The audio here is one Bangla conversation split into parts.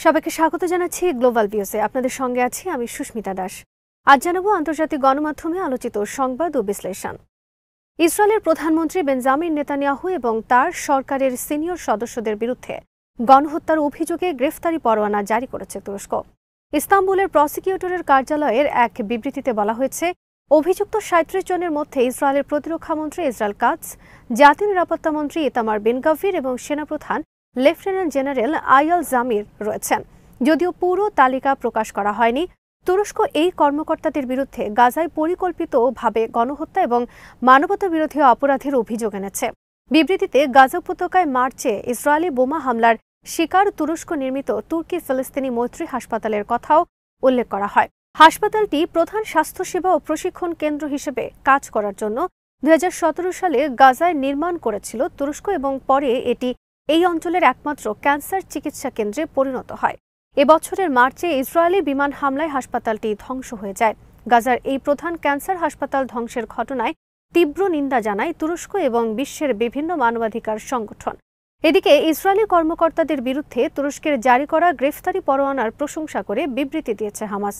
সবাইকে স্বাগত জানাচ্ছি গ্লোবাল ভিউজে। আপনাদের সঙ্গে আছি আমি সুস্মিতা দাস। আজ জানাবো আন্তর্জাতিক গণমাধ্যমে আলোচিত সংবাদ ও বিশ্লেষণ। ইসরায়েলের প্রধানমন্ত্রী বেঞ্জামিন নেতানিয়াহু এবং তার সরকারের সিনিয়র সদস্যদের বিরুদ্ধে গণহত্যার অভিযোগে গ্রেফতারি পরোয়ানা জারি করেছে তুরস্ক। ইস্তাম্বুলের প্রসিকিউটরের কার্যালয়ের এক বিবৃতিতে বলা হয়েছে, অভিযুক্ত ৩৭ জনের মধ্যে ইসরায়েলের প্রতিরক্ষামন্ত্রী ইসরায়েল কাটজ, জাতীয় নিরাপত্তা মন্ত্রী ইতামার বেন গাভির এবং সেনাপ্রধান লেফটেন্যান্ট জেনারেল আয়াল জামির রয়েছেন। যদিও পুরো তালিকা প্রকাশ করা হয়নি, তুরস্ক এই কর্মকর্তাদের বিরুদ্ধে গাজায় পরিকল্পিতভাবে গণহত্যা এবং মানবতাবিরোধী অপরাধের অভিযোগ এনেছে। বিবৃতিতে গাজা উপত্যকায় মার্চে ইসরায়েলি বোমা হামলার শিকার তুরস্ক নির্মিত তুর্কি ফিলিস্তিনি মৈত্রী হাসপাতালের কথাও উল্লেখ করা হয়। হাসপাতালটি প্রধান স্বাস্থ্যসেবা ও প্রশিক্ষণ কেন্দ্র হিসেবে কাজ করার জন্য ২০১৭ সালে গাজায় নির্মাণ করেছিল তুরস্ক এবং পরে এটি এই অঞ্চলের একমাত্র ক্যান্সার চিকিৎসা কেন্দ্রে পরিণত হয়। এবছরের মার্চে ইসরায়েলি বিমান হামলায় হাসপাতালটি ধ্বংস হয়ে যায়। গাজার এই প্রধান ক্যান্সার হাসপাতাল ধ্বংসের ঘটনায় তীব্র নিন্দা জানায় তুরস্ক এবং বিশ্বের বিভিন্ন মানবাধিকার সংগঠন। এদিকে ইসরায়েলি কর্মকর্তাদের বিরুদ্ধে তুরস্কের জারি করা গ্রেফতারি পরোয়ানার প্রশংসা করে বিবৃতি দিয়েছে হামাস।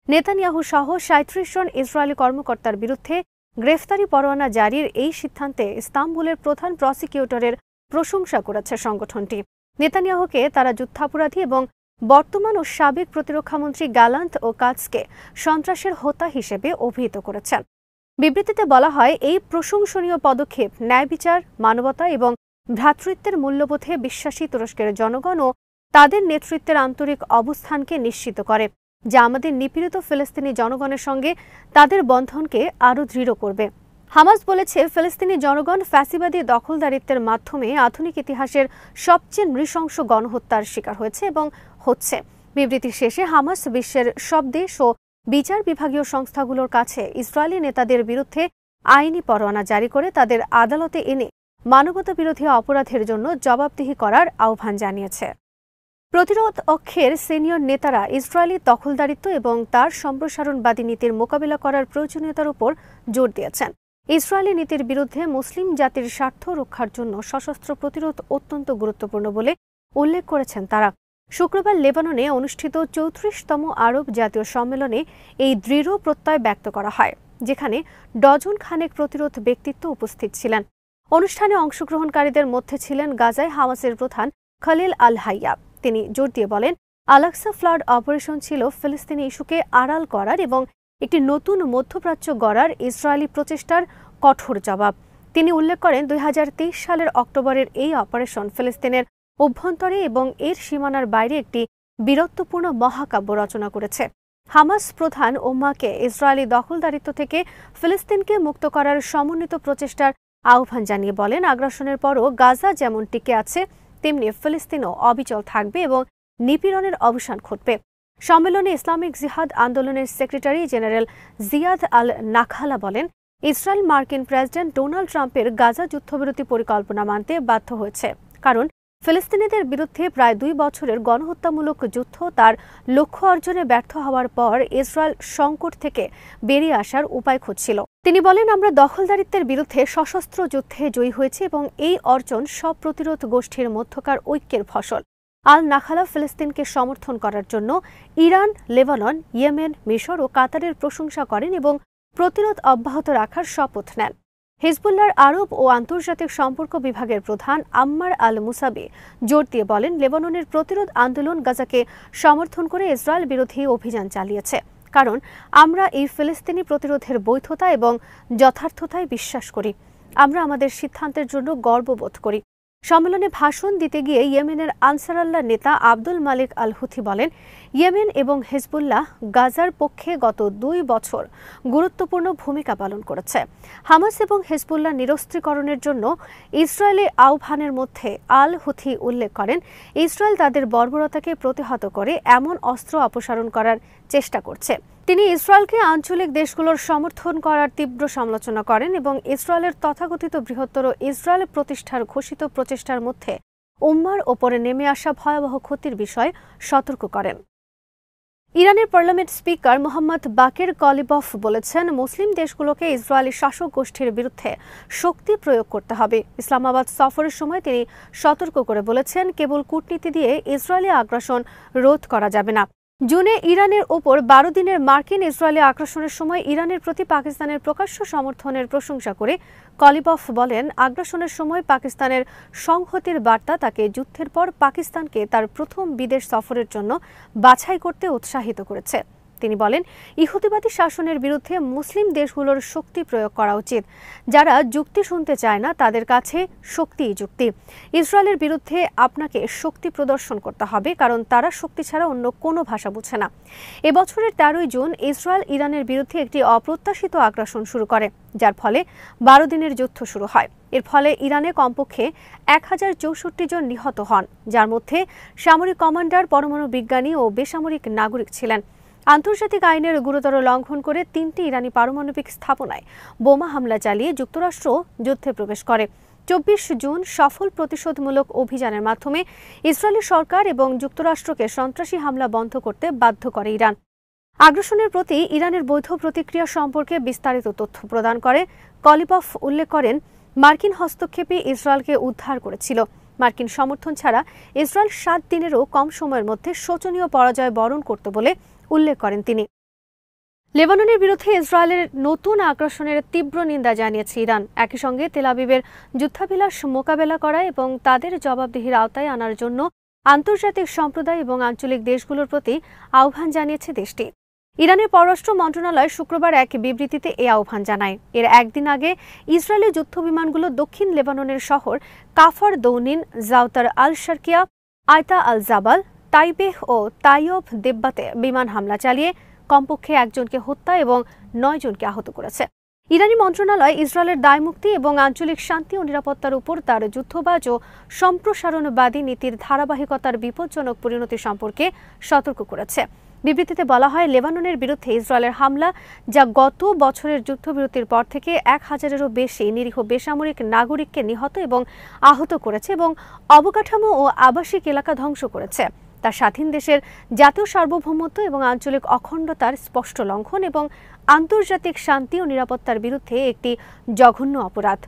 নেতানিয়াহু সহ ৩৭ জন ইসরায়েলি কর্মকর্তার বিরুদ্ধে গ্রেফতারি পরোয়ানা জারির এই সিদ্ধান্তে ইস্তাম্বুলের প্রধান প্রসিকিউটরের প্রশংসা করেছে সংগঠনটি। নেতানিয়াহুকে তারা যুদ্ধাপরাধী এবং বর্তমান ও সাবেক প্রতিরক্ষামন্ত্রী গ্যালান্ট ও কাটজকে সন্ত্রাসের হোতা হিসেবে অভিহিত করেছেন। বিবৃতিতে বলা হয়, এই প্রশংসনীয় পদক্ষেপ ন্যায় বিচার, মানবতা এবং ভ্রাতৃত্বের মূল্যবোধে বিশ্বাসী তুরস্কের জনগণ ও তাদের নেতৃত্বের আন্তরিক অবস্থানকে নিশ্চিত করে, যা আমাদের নিপীড়িত ফিলিস্তিনি জনগণের সঙ্গে তাদের বন্ধনকে আরও দৃঢ় করবে। হামাস বলেছে, ফিলিস্তিনি জনগণ ফ্যাসিবাদী দখলদারিত্বের মাধ্যমে আধুনিক ইতিহাসের সবচেয়ে নৃশংস গণহত্যার শিকার হয়েছে এবং হচ্ছে। বিবৃতি শেষে হামাস বিশ্বের সব দেশ ও বিচার বিভাগীয় সংস্থাগুলোর কাছে ইসরায়েলি নেতাদের বিরুদ্ধে আইনি পরোয়ানা জারি করে তাদের আদালতে এনে মানবতাবিরোধী অপরাধের জন্য জবাবদিহি করার আহ্বান জানিয়েছে। প্রতিরোধ অক্ষের সিনিয়র নেতারা ইসরায়েলি দখলদারিত্ব এবং তার সম্প্রসারণবাদী নীতির মোকাবিলা করার প্রয়োজনীয়তার উপর জোর দিয়েছেন। ইসরায়েলি নীতির বিরুদ্ধে মুসলিম জাতির স্বার্থ রক্ষার জন্য সশস্ত্র প্রতিরোধ অত্যন্ত গুরুত্বপূর্ণ বলে উল্লেখ করেছেন তারা। শুক্রবার লেবাননে অনুষ্ঠিত ৩৪তম আরব জাতীয় সম্মেলনে এই দৃঢ় প্রত্যয় ব্যক্ত করা হয়, যেখানে ডজন খানেক প্রতিরোধ ব্যক্তিত্ব উপস্থিত ছিলেন। অনুষ্ঠানে অংশগ্রহণকারীদের মধ্যে ছিলেন গাজায় হামাসের প্রধান খলিল আল হাইয়া। তিনি জোর দিয়ে বলেন, আল-আকসা ফ্লাড অপারেশন ছিল ফিলিস্তিনি ইস্যুকে আড়াল করার এবং একটি নতুন মধ্যপ্রাচ্য গড়ার ইসরায়েলি প্রচেষ্টার কঠোর জবাব। তিনি উল্লেখ করেন, ২০২৩ সালের অক্টোবরের এই অপারেশন ফিলিস্তিনের অভ্যন্তরে এবং এর সীমানার বাইরে একটি বীরত্বপূর্ণ মহাকাব্য রচনা করেছে। হামাস প্রধান ওম্মাকে ইসরায়েলি দখলদারিত্ব থেকে ফিলিস্তিনকে মুক্ত করার সমন্বিত প্রচেষ্টার আহ্বান জানিয়ে বলেন, আগ্রাসনের পরও গাজা যেমন টিকে আছে, তেমনি ফিলিস্তিনও অবিচল থাকবে এবং নিপীড়নের অবসান ঘটবে। সম্মেলনে ইসলামিক জিহাদ আন্দোলনের সেক্রেটারি জেনারেল জিয়াদ আল নাখালা বলেন, ইসরায়েল মার্কিন প্রেসিডেন্ট ডোনাল্ড ট্রাম্পের গাজা যুদ্ধবিরতি পরিকল্পনা মানতে বাধ্য হয়েছে, কারণ ফিলিস্তিনিদের বিরুদ্ধে প্রায় ২ বছরের গণহত্যামূলক যুদ্ধ তার লক্ষ্য অর্জনে ব্যর্থ হওয়ার পর ইসরায়েল সংকট থেকে বেরিয়ে আসার উপায় খুঁজছিল। তিনি বলেন, আমরা দখলদারিত্বের বিরুদ্ধে সশস্ত্র যুদ্ধে জয়ী হয়েছি এবং এই অর্জন সব প্রতিরোধ গোষ্ঠীর মধ্যকার ঐক্যের ফসল। আল নাখালা ফিলিস্তিনকে সমর্থন করার জন্য ইরান, লেবানন, ইয়েমেন, মিশর ও কাতারের প্রশংসা করেন এবং প্রতিরোধ অব্যাহত রাখার শপথ নেন। হিজবুল্লাহর আরব ও আন্তর্জাতিক সম্পর্ক বিভাগের প্রধান আম্মার আল মুসাবি জোর দিয়ে বলেন, লেবাননের প্রতিরোধ আন্দোলন গাজাকে সমর্থন করে ইসরায়েল বিরোধী অভিযান চালিয়েছে, কারণ আমরা এই ফিলিস্তিনি প্রতিরোধের বৈধতা এবং যথার্থতায় বিশ্বাস করি। আমরা আমাদের সিদ্ধান্তের জন্য গর্ববোধ করি। সম্মেলনে ভাষণ দিতে গিয়ে ইয়েমেনের আনসারাল্লাহ নেতা আব্দুল মালিক আল হুথি বলেন, ইয়েমেন এবং হিজবুল্লাহ গাজার পক্ষে গত ২ বছর গুরুত্বপূর্ণ ভূমিকা পালন করেছে। হামাস এবং হিজবুল্লাহ নিরস্ত্রীকরণের জন্য ইসরায়েলের আহ্বানের মধ্যে আল হুথি উল্লেখ করেন, ইসরায়েল তাদের বর্বরতাকে প্রতিহত করে এমন অস্ত্র অপসারণ করার চেষ্টা করছে। তিনি ইসরায়েলকে আঞ্চলিক দেশগুলোর সমর্থন করার তীব্র সমালোচনা করেন এবং ইসরায়েলের তথাকথিত বৃহত্তর ইসরায়েল প্রতিষ্ঠার ঘোষিত প্রচেষ্টার মধ্যে উম্মার ওপরে নেমে আসা ভয়াবহ ক্ষতির বিষয়ে সতর্ক করেন। ইরানের পার্লামেন্ট স্পিকার মোহাম্মদ বাকের কলিবফ বলেছেন, মুসলিম দেশগুলোকে ইসরায়েলি শাসক গোষ্ঠীর বিরুদ্ধে শক্তি প্রয়োগ করতে হবে। ইসলামাবাদ সফরের সময় তিনি সতর্ক করে বলেছেন, কেবল কূটনীতি দিয়ে ইসরায়েলি আগ্রাসন রোধ করা যাবে না। জুনে ইরানের ওপর 12 দিনের মার্কিন ইসরায়েলি আগ্রাসনের সময় ইরানের প্রতি পাকিস্তানের প্রকাশ্য সমর্থনের প্রশংসা করে কলিবফ বলেন, আগ্রাসনের সময় পাকিস্তানের সংহতির বার্তা তাকে যুদ্ধের পর পাকিস্তানকে তার প্রথম বিদেশ সফরের জন্য বাছাই করতে উৎসাহিত করেছে। তিনি বলেন, ইহুদিবাদী শাসনের বিরুদ্ধে মুসলিম দেশগুলোর শক্তি প্রয়োগ করা উচিত। যারা যুক্তি শুনতে চায় না তাদের কাছে শক্তিই যুক্তি। ইসরায়েলের বিরুদ্ধে আপনাকে শক্তি প্রদর্শন করতে হবে, কারণ তারা শক্তি ছাড়া অন্য কোনো ভাষা বুঝে না। এবছরের 13 জুন ইসরায়েল ইরানের বিরুদ্ধে একটি অপ্রত্যাশিত আগ্রাসন শুরু করে, যার ফলে 12 দিনের যুদ্ধ শুরু হয়। এর ফলে ইরানে কমপক্ষে 1064 জন নিহত হন, যার মধ্যে সামরিক কমান্ডার, পরমাণু বিজ্ঞানী ও বেসামরিক নাগরিক ছিলেন। আন্তর্জাতিক আইনের গুরুতর লঙ্ঘন করে 3টি ইরানি পারমাণবিক স্থাপনায় বোমা হামলা চালিয়ে যুক্তরাষ্ট্র যুদ্ধে প্রবেশ করে। 24 জুন সফল প্রতিশোধমূলক অভিযানের মাধ্যমে ইসরায়েলি সরকার এবং যুক্তরাষ্ট্রকে সন্ত্রাসী হামলা বন্ধ করতে বাধ্য করে ইরান। আগ্রাসনের প্রতি ইরানের বৈধ প্রতিক্রিয়া সম্পর্কে বিস্তারিত তথ্য প্রদান করে কলিবফ উল্লেখ করেন, মার্কিন হস্তক্ষেপে ইসরায়েলকে উদ্ধার করেছিল। মার্কিন সমর্থন ছাড়া ইসরায়েল 7 দিনেরও কম সময়ের মধ্যে শোচনীয় পরাজয় বরণ করত বলে উল্লেখ করেন তিনি। লেবাননের বিরুদ্ধে ইসরায়েলের নতুন আগ্রাসনের তীব্র নিন্দা জানিয়েছে ইরান। একই সঙ্গে তেল আবিবের যুদ্ধাভিলাষ মোকাবেলা করা এবং তাদের জবাবদিহির আওতায় আনার জন্য আন্তর্জাতিক সম্প্রদায় এবং আঞ্চলিক দেশগুলোর প্রতি আহ্বান জানিয়েছে দেশটি। ইরানের পররাষ্ট্র মন্ত্রণালয় শুক্রবার এক বিবৃতিতে এই আহ্বান জানায়। এর একদিন আগে ইসরায়েলি যুদ্ধবিমানগুলো দক্ষিণ লেবাননের শহর কাফর দৌনিন, জাউতার আল শারকিয়া, আয়তা আল জাবাল, তাইবেহ ও তাইয়ব দেব্বাতে বিমান হামলা চালিয়ে কমপক্ষে 1 জনকে হত্যা এবং 9 জনকে আহত করেছে। ইরানি মন্ত্রণালয় ইসরায়েলের দায়মুক্তি এবং আঞ্চলিক শান্তি ও নিরাপত্তার উপর তার যুদ্ধবাজ ও সম্প্রসারণবাদী নীতির ধারাবাহিকতার বিপজ্জনক পরিণতি সম্পর্কে সতর্ক করেছে। বিবৃতিতে বলা হয়, লেবাননের বিরুদ্ধে ইসরায়েলের হামলা, যা গত বছরের যুদ্ধবিরতির পর থেকে 1000-এরও বেশি নিরীহ বেসামরিক নাগরিককে নিহত এবং আহত করেছে এবং অবকাঠামো ও আবাসিক এলাকা ধ্বংস করেছে, তা স্বাধীন দেশের জাতীয় সার্বভৌমত্ব এবং আঞ্চলিক অখণ্ডতার স্পষ্ট লঙ্ঘন এবং আন্তর্জাতিক শান্তি ও নিরাপত্তার বিরুদ্ধে একটি জঘন্য অপরাধ।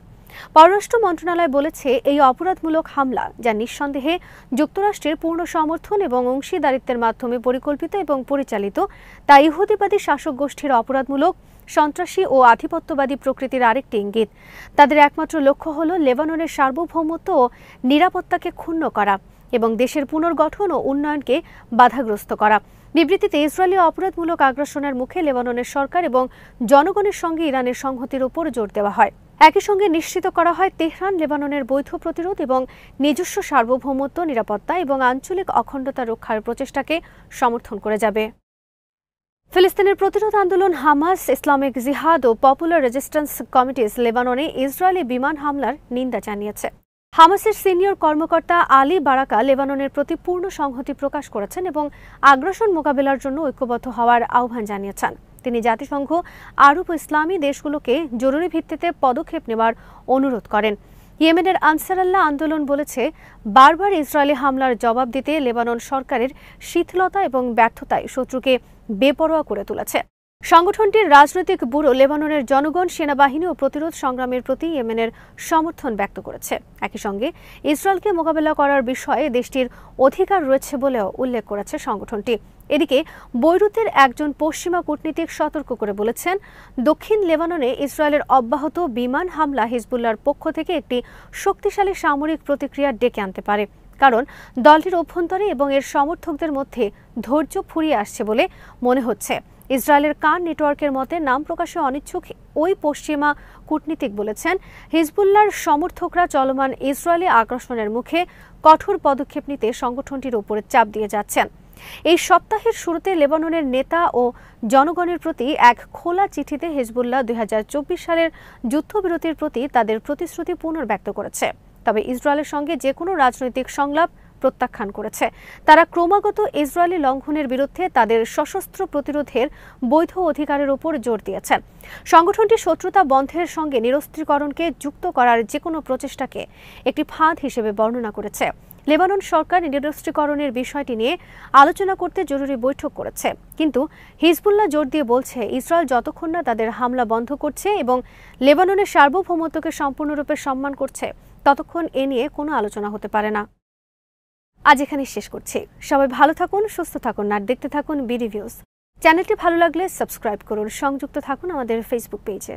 পররাষ্ট্র মন্ত্রণালয় বলেছে, এই অপরাধমূলক হামলা, যা নিঃসন্দেহে যুক্তরাষ্ট্রের পূর্ণ সমর্থন এবং অংশীদারিত্বের মাধ্যমে পরিকল্পিত এবং পরিচালিত, তা ইহুদিবাদী শাসক গোষ্ঠীর অপরাধমূলক, সন্ত্রাসী ও আধিপত্যবাদী প্রকৃতির আরেকটি ইঙ্গিত। তাদের একমাত্র লক্ষ্য হল লেবাননের সার্বভৌমত্ব ও নিরাপত্তাকে ক্ষুণ্ণ করা এবং দেশের পুনর্গঠন ও উন্নয়নকে বাধাগ্রস্ত করা। বিবৃতিতে ইসরায়েলি অপরাধমূলক আগ্রাসনের মুখে লেবাননের সরকার এবং জনগণের সঙ্গে ইরানের সংহতির উপর জোর দেওয়া হয়। একই সঙ্গে নিশ্চিত করা হয়, তেহরান লেবাননের বৈধ প্রতিরোধ এবং নিজস্ব সার্বভৌমত্ব, নিরাপত্তা এবং আঞ্চলিক অখণ্ডতা রক্ষার প্রচেষ্টাকে সমর্থন করে যাবে। ফিলিস্তিনের প্রতিরোধ আন্দোলন হামাস, ইসলামিক জিহাদ ও পপুলার রেজিস্ট্যান্স কমিটিস লেবাননে ইসরায়েলি বিমান হামলার নিন্দা জানিয়েছে। হামাসের সিনিয়র কর্মকর্তা আলী বারাকা লেবাননের প্রতি পূর্ণ সংহতি প্রকাশ করেছেন এবং আগ্রাসন মোকাবেলার জন্য ঐক্যবদ্ধ হওয়ার আহ্বান জানিয়েছেন। তিনি জাতিসংঘ, আরব ও ইসলামী দেশগুলোকে জরুরি ভিত্তিতে পদক্ষেপ নেওয়ার অনুরোধ করেন। ইয়েমেনের আনসারাল্লাহ আন্দোলন বলেছে, বারবার ইসরায়েলি হামলার জবাব দিতে লেবানন সরকারের শিথিলতা এবং ব্যর্থতায় শত্রুকে বেপরোয়া করে তুলেছে। সংগঠনটির রাজনৈতিক ব্যুরো লেবাননের জনগণ, সেনাবাহিনী ও প্রতিরোধ সংগ্রামের প্রতি ইয়েমেনের সমর্থন ব্যক্ত করেছে। একই সঙ্গে ইসরায়েলকে মোকাবেলা করার বিষয়ে দেশটির অধিকার রয়েছে বলেও উল্লেখ করেছে সংগঠনটি। এদিকে বৈরুতের একজন পশ্চিমা কূটনীতিক সতর্ক করে বলেছেন, দক্ষিণ লেবাননে ইসরায়েলের অব্যাহত বিমান হামলা হিজবুল্লাহর পক্ষ থেকে একটি শক্তিশালী সামরিক প্রতিক্রিয়া ডেকে আনতে পারে, কারণ দলটির অভ্যন্তরে এবং এর সমর্থকদের মধ্যে ধৈর্য ফুরিয়ে আসছে বলে মনে হচ্ছে। ইসরায়েলের কান নেটওয়ার্কের মতে নাম প্রকাশে অনিচ্ছুক ওই পশ্চিমা কূটনীতিক বলেছেন, হিজবুল্লাহর সমর্থকরা চলমান ইসরায়েলি আগ্রাসনের মুখে কঠোর পদক্ষেপ নিতে সংগঠনটির উপরে চাপ দিয়ে যাচ্ছেন। এই সপ্তাহের শুরুতে লেবাননের নেতা ও জনগণের প্রতি এক খোলা চিঠিতে হিজবুল্লাহ 2024 সালের যুদ্ধবিরতির প্রতি তাদের প্রতিশ্রুতি পুনর্ব্যক্ত করেছে, তবে ইসরায়েলের সঙ্গে যে কোনো রাজনৈতিক সংলাপ প্রত্যাখ্যান করেছে। তারা ক্রমাগত ইসরায়েলি লঙ্ঘনের বিরুদ্ধে তাদের সশস্ত্র প্রতিরোধের বৈধ অধিকারের উপর জোর দিয়েছেন। সংগঠনটি শত্রুতা বন্ধের সঙ্গে নিরস্ত্রীকরণকে যুক্ত করার যে কোনো প্রচেষ্টাকে একটি ফাঁদ হিসেবে বর্ণনা করেছে। লেবানন সরকার নিরস্ত্রীকরণের বিষয়টি নিয়ে আলোচনা করতে জরুরি বৈঠক করেছে, কিন্তু হিজবুল্লাহ জোর দিয়ে বলছে ইসরায়েল যতক্ষণ না তাদের হামলা বন্ধ করছে এবং লেবাননের সার্বভৌমত্বকে সম্পূর্ণরূপে সম্মান করছে ততক্ষণ এ নিয়ে কোনো আলোচনা হতে পারে না। আজ এখানে শেষ করছি। সবাই ভালো থাকুন, সুস্থ থাকুন আর দেখতে থাকুন বিডি ভিউজ। চ্যানেলটি ভালো লাগলে সাবস্ক্রাইব করুন, সংযুক্ত থাকুন আমাদের ফেসবুক পেজে।